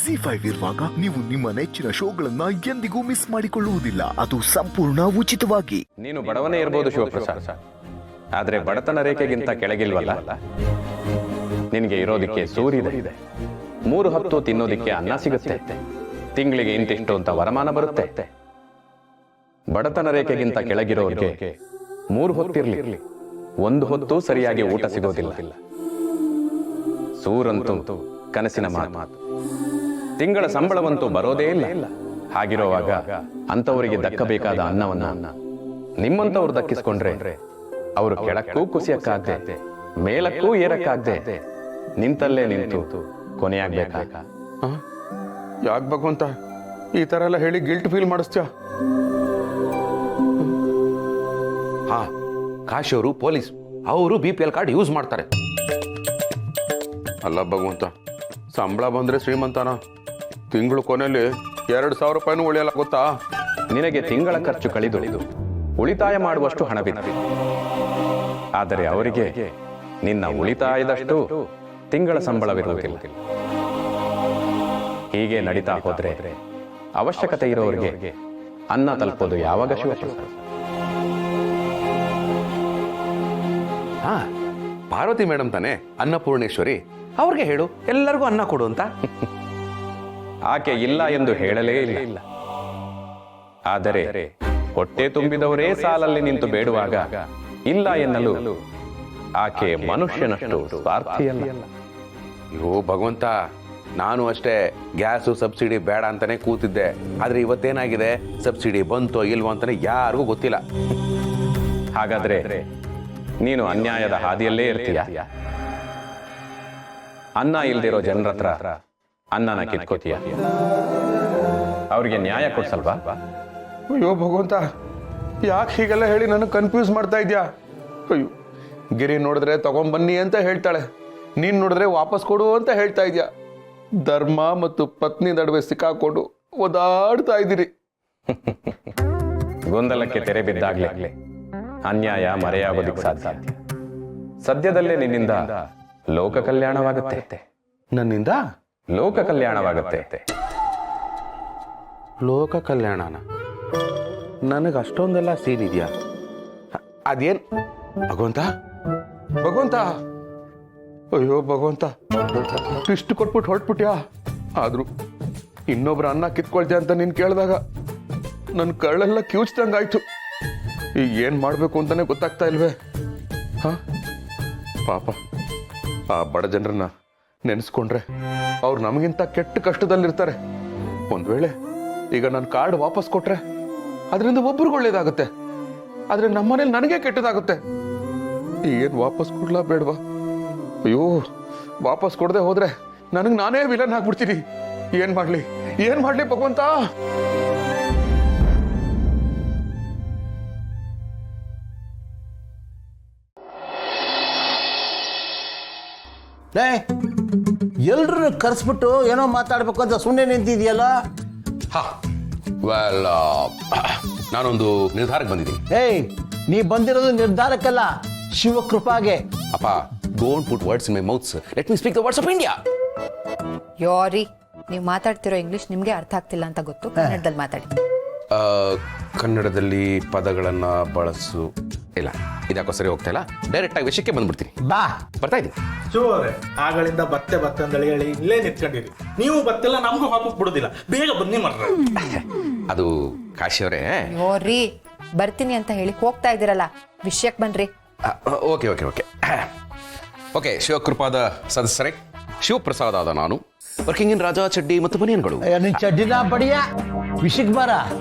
ZEE5 ಇರುವಾಗ ನೀವು ನಿಮ್ಮ ನೆಚ್ಚಿನ ಶೋಗಳನ್ನ ಎಂದಿಗೂ ಮಿಸ್ ಮಾಡಿಕೊಳ್ಳುವುದಿಲ್ಲ. ಅದು ಸಂಪೂರ್ಣ ಉಚಿತವಾಗಿ. ನೀನು ಬಡವನೇ ಇರಬಹುದು ಶಿವಪ್ರಸಾದ್, ಆದ್ರೆ ಬಡತನ ರೇಖೆಗಿಂತ ಕೆಳಗಿಲ್ವಲ್ಲ. ನಿನಗೆ ಇರೋದಿಕ್ಕೆ ಸೂರ್ಯ ಇದೆ, 3 ಹೊತ್ತು ತಿನ್ನೋದಿಕ್ಕೆ ಅನ್ನ ಸಿಗುತ್ತೆ, ತಿಂಗಳಿಗೆ ಇಂತಿಷ್ಟು ಅಂತ ವರಮಾನ ಬರುತ್ತೆ. ಬಡತನ ರೇಖೆಗಿಂತ ಕೆಳಗಿರೋರಿಗೆ 3 ಹೊತ್ತಿರ್ಲಿ, 1 ಹೊತ್ತು ಸರಿಯಾಗಿ ಊಟ ಸಿಗೋದಿಲ್ಲ. ಸೂರಂತೂ ಕನಸಿನ ಮಾತು, ತಿಂಗಳ ಸಂಬಳವಂತೂ ಬರೋದೇ ಇಲ್ಲ. ಹಾಗಿರುವಾಗ ಅಂತವರಿಗೆ ದಕ್ಕಬೇಕಾದ ಅನ್ನವನ್ನ ನಿಮ್ಮಂತವ್ರು ದಕ್ಕಿಸ್ಕೊಂಡ್ರೆ ಅವರು ಕೆಳಕ್ಕೂ ಕುಸಿಯಕ್ಕಾಗದೆ ಮೇಲಕ್ಕೂ ಏರಕ್ಕಾಗದೆ ನಿಂತಲ್ಲೇ ನಿಂತು ಕೊನೆಯಾಗ್ಬೇಕಾ? ಯಾಕೆ ಭಗವಂತ ಈ ತರ ಎಲ್ಲ ಹೇಳಿ ಗಿಲ್ಟ್ ಫೀಲ್ ಮಾಡಿಸ್ತೀಯ? ಹಾ, ಕಾಶಿಯವರು ಪೊಲೀಸ್, ಅವರು BPL ಕಾರ್ಡ್ ಯೂಸ್ ಮಾಡ್ತಾರೆ. ಅಲ್ಲ ಭಗವಂತ, ಸಂಬಳ ಬಂದ್ರೆ ಶ್ರೀಮಂತನ, ತಿಂಗಳು ಕೊನೆಯಲ್ಲಿ 2,000 ರೂಪಾಯಿನೂ ಉಳಿಯಲ್ಲ ಗೊತ್ತಾ? ನಿನಗೆ ತಿಂಗಳ ಖರ್ಚು ಕಳೆದು ಉಳಿತಾಯ ಮಾಡುವಷ್ಟು ಹಣವಿದೆ, ಆದರೆ ಅವರಿಗೆ ನಿನ್ನ ಉಳಿತಾಯದಷ್ಟು ತಿಂಗಳ ಸಂಬಳವಿರುವುದಿಲ್ಲ. ಹೀಗೆ ನಡೀತಾ ಹೋದ್ರೆ ಅವಶ್ಯಕತೆ ಇರೋರಿಗೆ ಅನ್ನ ತಲುಪೋದು ಯಾವಾಗ ಶಿವಪ್ರಸಾದ್? ಹಾ, ಪಾರ್ವತಿ ಮೇಡಮ್ ತಾನೆ ಅನ್ನಪೂರ್ಣೇಶ್ವರಿ, ಅವ್ರಿಗೆ ಹೇಳು ಎಲ್ಲರಿಗೂ ಅನ್ನ ಕೊಡು ಅಂತ. ಆಕೆ ಇಲ್ಲ ಎಂದು ಹೇಳಲೇ ಇಲ್ಲ. ಆದರೆ ಹೊಟ್ಟೆ ತುಂಬಿದವರೇ ಸಾಲಲ್ಲಿ ನಿಂತು ಬೇಡುವಾಗ ಇಲ್ಲ ಎನ್ನಲು ಆಕೆ ಮನುಷ್ಯನಷ್ಟು ಸ್ವಾರ್ಥಿಯಲ್ಲ. ಅಯ್ಯೋ ಭಗವಂತ, ನಾನು ಅಷ್ಟೇ ಗ್ಯಾಸು ಸಬ್ಸಿಡಿ ಬೇಡ ಅಂತಾನೆ ಕೂತಿದ್ದೆ. ಆದ್ರೆ ಇವತ್ತೇನಾಗಿದೆ, ಸಬ್ಸಿಡಿ ಬಂತೋ ಇಲ್ವೋ ಅಂತಾನೆ ಯಾರಿಗೂ ಗೊತ್ತಿಲ್ಲ. ಹಾಗಾದ್ರೆ ನೀನು ಅನ್ಯಾಯದ ಹಾದಿಯಲ್ಲೇ ಇರ್ತೀಯ. ಅನ್ನ ಇಲ್ದಿರೋ ಜನರ ಹತ್ರ ಅನ್ನನ ಕಿತ್ಕೋತೀಯ. ಅವ್ರಿಗೆ ನ್ಯಾಯ ಕೊಡ್ಸಲ್ವಾ? ಅಯ್ಯೋ ಭಗವಂತ, ಯಾಕೆ ಹೀಗೆಲ್ಲ ಹೇಳಿ ನನಗೆ ಕನ್ಫ್ಯೂಸ್ ಮಾಡ್ತಾ ಇದ್ಯಾ? ಅಯ್ಯೋ, ಗಿರಿ ನೋಡಿದ್ರೆ ತಗೊಂಬನ್ನಿ ಅಂತ ಹೇಳ್ತಾಳೆ, ನೀನ್ ನೋಡಿದ್ರೆ ವಾಪಸ್ ಕೊಡು ಅಂತ ಹೇಳ್ತಾ ಇದ್ಯಾ. ಧರ್ಮ ಮತ್ತು ಪತ್ನಿ ನಡುವೆ ಸಿಕ್ಕಾಕೊಂಡು ಓದಾಡ್ತಾ ಇದ್ದೀರಿ. ಗೊಂದಲಕ್ಕೆ ತೆರೆ ಬಿದ್ದಾಗ್ಲೇ ಅನ್ಯಾಯ ಮರೆಯಾಗೋದಿಕ್ ಸಾಧ್ಯ. ಸದ್ಯದಲ್ಲೇ ನಿನ್ನಿಂದ ಲೋಕ ಕಲ್ಯಾಣವಾಗುತ್ತೆ. ನನ್ನಿಂದ ಲೋಕ ಕಲ್ಯಾಣವಾಗುತ್ತೆ. ಲೋಕ ಕಲ್ಯಾಣನ? ನನಗೆ ಅಷ್ಟೊಂದೆಲ್ಲ ಸೀನ್ ಇದೆಯಾ? ಅದೇನ್ ಭಗವಂತ? ಭಗವಂತ, ಅಯ್ಯೋ ಭಗವಂತ, ಇಷ್ಟು ಕೊಟ್ಬಿಟ್ಟು ಹೊರಟ್ಬಿಟ್ಯಾ? ಆದ್ರೂ ಇನ್ನೊಬ್ರ ಅನ್ನ ಕಿತ್ಕೊಳ್ತೀಯ ಅಂತ ನೀನ್ ಕೇಳಿದಾಗ ನನ್ನ ಕಳ್ಳೆಲ್ಲ ಕಿವುಚ್ದಂಗಾಯ್ತು. ಈಗ ಏನ್ ಮಾಡ್ಬೇಕು ಅಂತಾನೆ ಗೊತ್ತಾಗ್ತಾ ಇಲ್ವೇ? ಹ, ಪಾಪ ಆ ಬಡ ಜನರನ್ನ ನೆನೆಸ್ಕೊಂಡ್ರೆ ಅವ್ರು ನಮಗಿಂತ ಕೆಟ್ಟ ಕಷ್ಟದಲ್ಲಿರ್ತಾರೆ. ಒಂದ್ ವೇಳೆ ಈಗ ನನ್ನ ಕಾರ್ಡ್ ವಾಪಸ್ ಕೊಟ್ರೆ ಅದರಿಂದ ಒಬ್ರಿಗೆ ಒಳ್ಳೇದಾಗುತ್ತೆ, ಆದ್ರೆ ನಮ್ಮನೇಲಿ ನನಗೆ ಕೆಟ್ಟದಾಗುತ್ತೆ. ಏನ್ ವಾಪಸ್ ಕೊಡ್ಲಾ ಬೇಡವಾ? ಅಯ್ಯೋ, ವಾಪಸ್ ಕೊಡದೆ ಹೋದ್ರೆ ನನಗೆ ನಾನೇ ವಿಲನ್ ಆಗ್ಬಿಡ್ತೀನಿ. ಏನ್ ಮಾಡ್ಲಿ ಭಗವಂತ? ಎಲ್ರು ಕರೆಸ್ಬಿಟ್ಟು ಏನೋ ಮಾತಾಡ್ಬೇಕು ಅಂತ ಸುಮ್ಮನೆ ನಿಂತಿದ್ಯಲ್ಲ? ಹಾ, ವೆಲ್, ನಾನೊಂದು ನಿರ್ಧಾರಕ್ಕೆ ಬಂದಿದ್ದೀನಿ. ಏಯ್, ನೀ ಬಂದಿರೋದು ನಿರ್ಧಾರಕ್ಕಲ್ಲ, ಶಿವಕೃಪಾಗೆ. ಅಪ್ಪ, don't put words in my mouths, let me speak the words of India. ಯೋರಿ, ನೀವು ಮಾತಾಡ್ತಿರೋ ಇಂಗ್ಲಿಷ್ ನಿಮ್ಗೆ ಅರ್ಥ ಆಗ್ತಿಲ್ಲ ಅಂತ ಗೊತ್ತು, ಕನ್ನಡದಲ್ಲಿ ಮಾತಾಡಿ. ಕನ್ನಡದಲ್ಲಿ ಪದಗಳನ್ನ ಬಳಸು. ಇಲ್ಲ, ಇದ್ಯಾಕೋ ಸರಿ ಹೋಗ್ತಾ ಇಲ್ಲ. ಡೈರೆಕ್ಟ್ ಆಗಿ ವಿಷಯಕ್ಕೆ ಬಂದ್ಬಿಡ್ತೀನಿ. ಬಾ, ಬರ್ತಾ ಇದ್ದೀನಿ. ಶಿವರೇ, ಆಗಳಿಂದ ಬತ್ತೆ ಅಂತೇಳಿ ಹೇಳಿ ಇಲ್ಲೇ ನಿಂತ್ಕೊಂಡಿರಿ. ನೀವು ಬತ್ತೆಲ್ಲ ನಮಗೂ ಹಾಕಕ್ ಬಿಡುದಿಲ್ಲ, ಬೇಗ ಬನ್ನಿ ಮಾಡ್ರಿ. ಅದು ಕಾಶಿಯವರೇ. ಯೋರಿ, ಬರ್ತೀನಿ ಅಂತ ಹೇಳಿ ಹೋಗ್ತಾ ಇದ್ದೀರಲ್ಲ, ವಿಷಯಕ್ಕೆ ಬನ್ರಿ. ಓಕೆ ಓಕೆ ಓಕೆ ಓಕೆ ಶಿವಕೃಪಾದ ಸದಸ್ಯರೇ, ಶಿವಪ್ರಸಾದ್ ಆದ ನಾನು, ವರ್ಕಿಂಗ್ ಇನ್ ರಾಜಾ ಚಡ್ಡಿ ಮತ್ತು ಬನಿಯನ್ಗಳು. ನಿನ್ ಚಡ್ಡಿನ ಬಡಿಯ, ವಿಷಯಕ್ಕೆ ಬರ.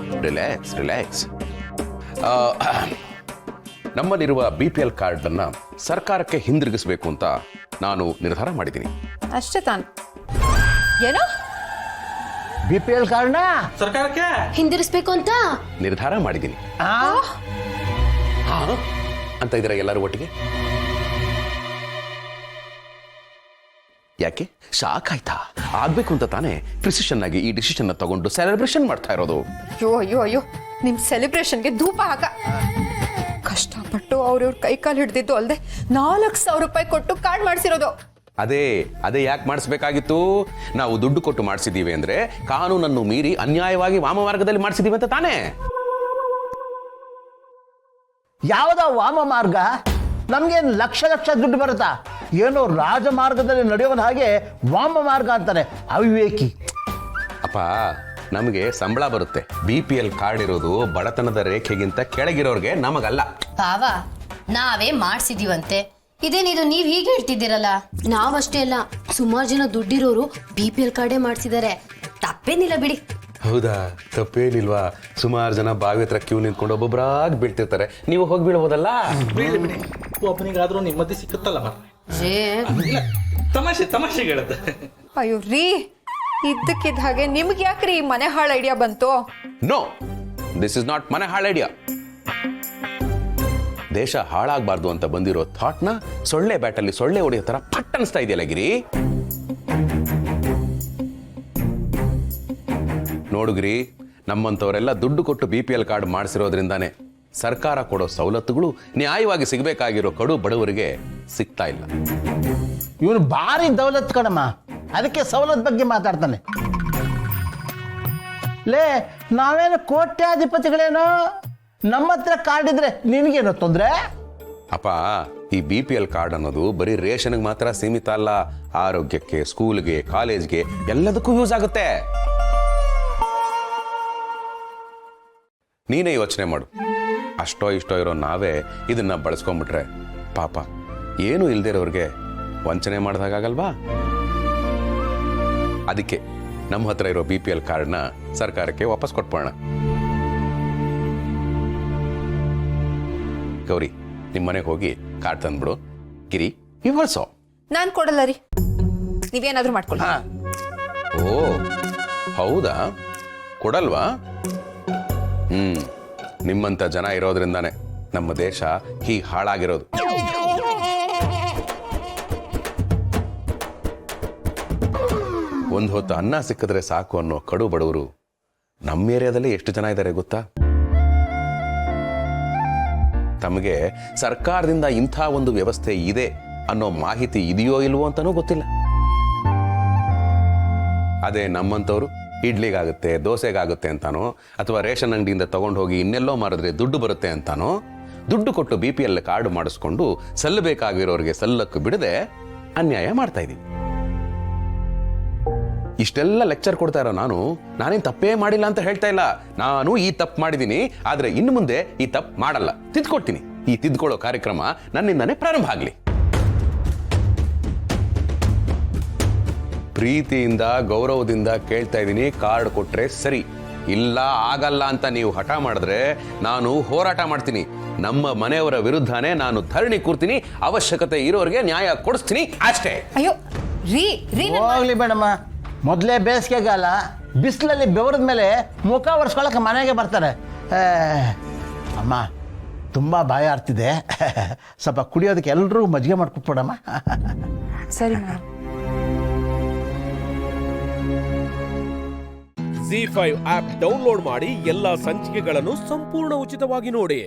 Relax relax. ನಮ್ಮಲ್ಲಿರುವ BPL ಕಾರ್ಡ್ ಅನ್ನ ಸರ್ಕಾರಕ್ಕೆ ಹಿಂದಿರುಗಿಸಬೇಕು ಅಂತ ನಾನು ನಿರ್ಧಾರ ಮಾಡಿದ್ದೀನಿ. ಅಷ್ಟೇ ತಾನು. ಏನೋ BPL ಕಾರ್ಡ್ನ ಸರ್ಕಾರಕ್ಕೆ ಹಿಂದಿರಿಸ್ಬೇಕು ಅಂತ ನಿರ್ಧಾರ ಮಾಡಿದ್ದೀನಿ ಅಂತ ಇದ್ದೀರಾ ಎಲ್ಲರೂ ಒಟ್ಟಿಗೆ? ಯಾಕೆ ಶಾಕ್ ಆಯ್ತಾ? ಆಗ್ಬೇಕು ಅಂತ ತಾನೇ ಪ್ರಿಸಿಷನ್ ಆಗಿ ಈ ಡಿಸಿಷನ್ ತಗೊಂಡು ಸೆಲೆಬ್ರೇಷನ್ ಮಾಡ್ತಾ ಇರೋದು. ಅಯ್ಯೋ ಅಯ್ಯೋ ಅಯ್ಯೋ, ನಿಮ್ ಸೆಲೆಬ್ರೇಷನ್ಗೆ ಧೂಪ ಹಾಕ. ಕಷ್ಟಪಟ್ಟು ಅವ್ರವ್ರ ಕೈ ಕಾಲು ಹಿಡ್ದಿದ್ದು ಅಲ್ಲದೆ 4,000 ರೂಪಾಯಿ ಕೊಟ್ಟು ಕಾರ್ಡ್ ಮಾಡಿಸಿರೋದು. ಅದೇ ಯಾಕೆ ಮಾಡಿಸ್ಬೇಕಾಗಿತ್ತು? ನಾವು ದುಡ್ಡು ಕೊಟ್ಟು ಮಾಡಿಸಿದೀವಿ ಅಂದ್ರೆ ಕಾನೂನನ್ನು ಮೀರಿ ಅನ್ಯಾಯವಾಗಿ ವಾಮ ಮಾರ್ಗದಲ್ಲಿ ಮಾಡಿಸಿದೀವಿ ಅಂತ ತಾನೇ? ಯಾವ್ದ ವಾಮ ಮಾರ್ಗ? ನಮ್ಗೇನು ಲಕ್ಷ ಲಕ್ಷ ದುಡ್ಡು ಬರುತ್ತಾ? ಏನೋ ರಾಜಮಾರ್ಗದಲ್ಲಿ ನಡೆಯೋನ ಹಾಗೆ ವಾಮ ಮಾರ್ಗ ಅಂತಾನೆ, ಅವಿವೇಕಿ. ಅಪ್ಪ, ನಮಗೆ ಸಂಬಳ ಬರುತ್ತೆ. BPL ಕಾರ್ಡ್ ಇರೋದು ಬಡತನದ ರೇಖೆಗಿಂತ ಕೆಳಗಿರೋರ್ಗೆ, ನಮಗಲ್ಲ. ಭಾವ, ನಾವೇ ಮಾಡ್ಸಿದೀವಂತೆ. ಇದೇನಿದು ನೀವ್ ಹೀಗೆ ಹೇಳ್ತಿದ್ದೀರಲ್ಲ? ನಾವಷ್ಟೇ ಅಲ್ಲ, ಸುಮಾರು ಜನ ದುಡ್ಡಿರೋರು BPL ಕಾರ್ಡೇ ಮಾಡ್ಸಿದ್ದಾರೆ. ತಪ್ಪೇನಿಲ್ಲ ಬಿಡಿ. ಹೌದಾ? ತಪ್ಪೇನಿಲ್ವಾ? ಸುಮಾರು ಜನ ಬಾವಿ ಹತ್ರ ಕ್ಯೂ ನಿಂತ್ಕೊಂಡು ಒಬ್ಬೊಬ್ಬರಾಗಿ ಬೀಳ್ತಿರ್ತಾರೆ. ನೀವು ಹೋಗಿ ಬೀಳ್ಬೋದಲ್ಲ? ಬಿಡಿ ಬಿಡಿ, ಒಬ್ಬನಿಗಾದ್ರೂ ನೆಮ್ಮದಿ ಸಿಕ್ಕುತ್ತಲ್ಲ ಮಾರ್ರೆ. ಇಲ್ಲ, ತಮಾಷೆಗೆ ಹೇಳುತ್ತೆ. ಅಯ್ಯೋ ರೀ, ಇದ್ದಕ್ಕಿದ್ದ ಹಾಗೆ ನಿಮ್ಗೆ ಯಾಕ್ರಿ ಈ ಮನೆ ಹಾಳು ಐಡಿಯಾ ಬಂತು? ನೋ, ದಿಸ್ ಇಸ್ ನಾಟ್ ಮನೆ ಹಾಳು ಐಡಿಯಾ. ದೇಶ ಹಾಳಾಗಬಾರ್ದು ಅಂತ ಬಂದಿರೋ ಥಾಟ್ನ ಸೊಳ್ಳೆ ಬ್ಯಾಟಲ್ಲಿ ಸೊಳ್ಳೆ ಹೊಡೆಯೋ ತರ ಪಟ್ ಅನಿಸ್ತಾ ಇದೆಯಲ್ಲ ಗಿರಿ. ನೋಡುಗ್ರಿ, ನಮ್ಮಂಥವರೆಲ್ಲ ದುಡ್ಡು ಕೊಟ್ಟು BPL ಕಾರ್ಡ್ ಮಾಡಿಸಿರೋದ್ರಿಂದಾನೆ ಸರ್ಕಾರ ಕೊಡೋ ಸವಲತ್ತುಗಳು ನ್ಯಾಯವಾಗಿ ಸಿಗಬೇಕಾಗಿರೋ ಕಡು ಬಡವರಿಗೆ ಸಿಗ್ತಾ ಇಲ್ಲ. ಇವನು ಭಾರಿ ದೌಲತ್ ಕಣಮ್ಮ, ಅದಕ್ಕೆ ಸವಲತ್ ಬಗ್ಗೆ ಮಾತಾಡ್ತಾನೆ. ಲೇ, ನಾವೇನು ಕೋಟ್ಯಾಧಿಪತಿಗಳೇನೋ, ನಮ್ಮ ಹತ್ರ ಕಾರ್ಡ್ ಇದ್ರೆ ನಿನಗೇನೋ ತೊಂದ್ರೆ? ಅಪ್ಪ, ಈ BPL ಕಾರ್ಡ್ ಅನ್ನೋದು ಬರೀ ರೇಷನ್ಗೆ ಮಾತ್ರ ಸೀಮಿತ ಅಲ್ಲ. ಆರೋಗ್ಯಕ್ಕೆ, ಸ್ಕೂಲ್ಗೆ, ಕಾಲೇಜ್ಗೆ ಎಲ್ಲದಕ್ಕೂ ಯೂಸ್ ಆಗುತ್ತೆ. ನೀನೇ ಯೋಚನೆ ಮಾಡು. ಅಷ್ಟೋ ಇಷ್ಟೋ ಇರೋ ನಾವೇ ಇದನ್ನ ಬಳಸ್ಕೊಂಡ್ಬಿಟ್ರೆ ಪಾಪ ಏನು ಇಲ್ದಿರೋರ್ಗೆ ವಂಚನೆ ಮಾಡಿದಾಗಲ್ವಾ? ಅದಕ್ಕೆ ನಮ್ಮ ಹತ್ರ ಇರೋ BPL ಕಾರ್ಡ್ನ ಸರ್ಕಾರಕ್ಕೆ ವಾಪಸ್ ಕೊಟ್ಬೋಣ. ಗೌರಿ, ನಿಮ್ಮ ಮನೆಗೆ ಹೋಗಿ ಕಾರ್ಡ್ ತಂದ್ಬಿಡು. Giri, you also. ನಾನ್ ಕೊಡಲ್ಲ ರೀ, ನೀವೇನಾದ್ರೂ ಮಾಡ್ಕೊಳ್ಳಿ. ಓ ಹೌದಾ? ಕೊಡಲ್ವಾ? ನಿಮ್ಮಂತ ಜನ ಇರೋದ್ರಿಂದಾನೆ ನಮ್ಮ ದೇಶ ಹೀಗೆ ಹಾಳಾಗಿರೋದು. ಒಂದು ಹೊತ್ತು ಅನ್ನ ಸಿಕ್ಕಿದ್ರೆ ಸಾಕು ಅನ್ನೋ ಕಡು ಬಡವರು ನಮ್ಮ ಏರಿಯಾದಲ್ಲಿ ಎಷ್ಟು ಜನ ಇದ್ದಾರೆ ಗೊತ್ತಾ? ತಮಗೆ ಸರ್ಕಾರದಿಂದ ಇಂಥ ಒಂದು ವ್ಯವಸ್ಥೆ ಇದೆ ಅನ್ನೋ ಮಾಹಿತಿ ಇದೆಯೋ ಇಲ್ವೋ ಅಂತಾನೂ ಗೊತ್ತಿಲ್ಲ. ಅದೇ ನಮ್ಮಂಥವ್ರು ಇಡ್ಲಿಗಾಗುತ್ತೆ, ದೋಸೆಗಾಗುತ್ತೆ ಅಂತಾನೋ, ಅಥವಾ ರೇಷನ್ ಅಂಗಡಿಯಿಂದ ತಗೊಂಡು ಹೋಗಿ ಇನ್ನೆಲ್ಲೋ ಮಾರಿದ್ರೆ ದುಡ್ಡು ಬರುತ್ತೆ ಅಂತಾನೋ ದುಡ್ಡು ಕೊಟ್ಟು BPL ಕಾರ್ಡ್ ಮಾಡಿಸ್ಕೊಂಡು ಸಲ್ಲಬೇಕಾಗಿರೋರಿಗೆ ಸಲ್ಲಕ್ಕೆ ಬಿಡದೆ ಅನ್ಯಾಯ ಮಾಡ್ತಾ ಇದ್ದೀವಿ. ಇಷ್ಟೆಲ್ಲ ಲೆಕ್ಚರ್ ಕೊಡ್ತಾ ಇರೋ ನಾನೇನು ತಪ್ಪೇ ಮಾಡಿಲ್ಲ ಅಂತ ಹೇಳ್ತಾ ಇಲ್ಲ. ನಾನು ಈ ತಪ್ಪು ಮಾಡಿದ್ದೀನಿ, ಆದ್ರೆ ಇನ್ನು ಮುಂದೆ ಈ ತಪ್ಪು ಮಾಡಲ್ಲ, ತಿದ್ಕೊಡ್ತೀನಿ. ಈ ತಿದ್ಕೊಳ್ಳೋ ಕಾರ್ಯಕ್ರಮ ನನ್ನಿಂದಾನೇ ಪ್ರಾರಂಭ ಆಗಲಿ. ಪ್ರೀತಿಯಿಂದ, ಗೌರವದಿಂದ ಕೇಳ್ತಾ ಇದ್ದೀನಿ, ಕಾರ್ಡ್ ಕೊಟ್ರೆ ಸರಿ. ಇಲ್ಲ, ಆಗಲ್ಲ ಅಂತ ನೀವು ಹಠ ಮಾಡಿದ್ರೆ ನಾನು ಹೋರಾಟ ಮಾಡ್ತೀನಿ. ನಮ್ಮ ಮನೆಯವರ ವಿರುದ್ಧನೇ ನಾನು ಧರಣಿ ಕೂರ್ತೀನಿ. ಅವಶ್ಯಕತೆ ಇರೋರಿಗೆ ನ್ಯಾಯ ಕೊಡಿಸ್ತೀನಿ, ಅಷ್ಟೇ. ಅಯ್ಯೋ ರೀ ರೀ, ಹೋಗ್ಲಿ ಬೇಡಮ್ಮ, ಮೊದಲೇ ಬೇಸಿಗೆಗಾಲ, ಬಿಸಿಲಲ್ಲಿ ಬೆವರದ ಮೇಲೆ ಮುಖ ಒರೆಸ್ಕೊಳಕ್ಕೆ ಮನೆಗೆ ಬರ್ತಾರೆ. ಅಮ್ಮ, ತುಂಬ ಬಾಯ ಆಡ್ತಿದೆ, ಸ್ವಲ್ಪ ಕುಡಿಯೋದಕ್ಕೆ ಎಲ್ಲರೂ ಮಜ್ಜಿಗೆ ಮಾಡ್ಕೊಟ್ಬಿಡಮ್ಮ. ಸರಿ ಮೇಡಮ್. Z5 ಆಪ್ ಡೌನ್ಲೋಡ್ ಮಾಡಿ ಎಲ್ಲಾ ಸಂಚಿಕೆಗಳನ್ನು ಸಂಪೂರ್ಣ ಉಚಿತವಾಗಿ ನೋಡಿ.